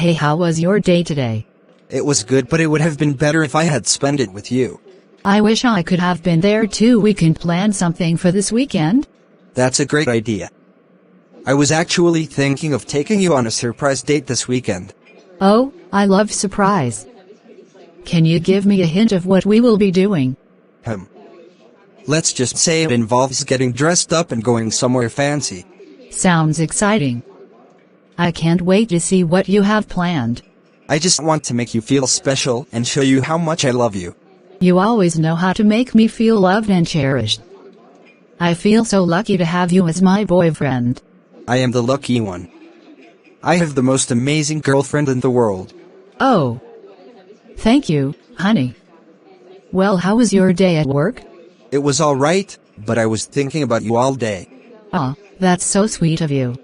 Hey, how was your day today? It was good, but it would have been better if I had spent it with you. I wish I could have been there too. We can plan something for this weekend. That's a great idea. I was actually thinking of taking you on a surprise date this weekend. Oh, I love surprise. Can you give me a hint of what we will be doing? Let's just say it involves getting dressed up and going somewhere fancy. Sounds exciting. I can't wait to see what you have planned. I just want to make you feel special and show you how much I love you. You always know how to make me feel loved and cherished. I feel so lucky to have you as my boyfriend. I am the lucky one. I have the most amazing girlfriend in the world. Oh. Thank you, honey. Well, how was your day at work? It was alright, but I was thinking about you all day. Aw, that's so sweet of you.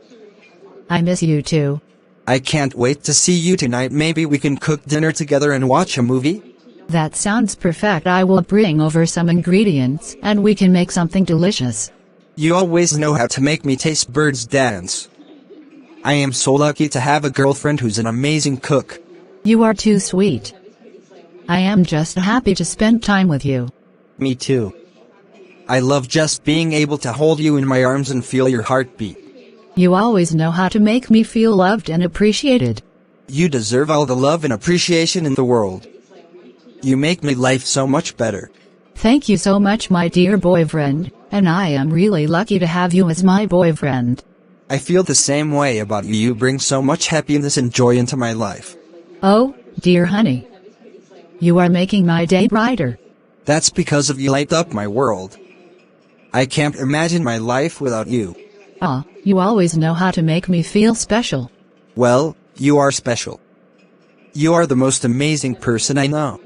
I miss you too. I can't wait to see you tonight. Maybe we can cook dinner together and watch a movie? That sounds perfect. I will bring over some ingredients and we can make something delicious. You always know how to make me taste birds dance. I am so lucky to have a girlfriend who's an amazing cook. You are too sweet. I am just happy to spend time with you. Me too. I love just being able to hold you in my arms and feel your heartbeat. You always know how to make me feel loved and appreciated. You deserve all the love and appreciation in the world. You make my life so much better. Thank you so much, my dear boyfriend, and I am really lucky to have you as my boyfriend. I feel the same way about you. You bring so much happiness and joy into my life. Oh, dear honey. You are making my day brighter. That's because of you light up my world. I can't imagine my life without you. Aw, you always know how to make me feel special. Well, you are special. You are the most amazing person I know.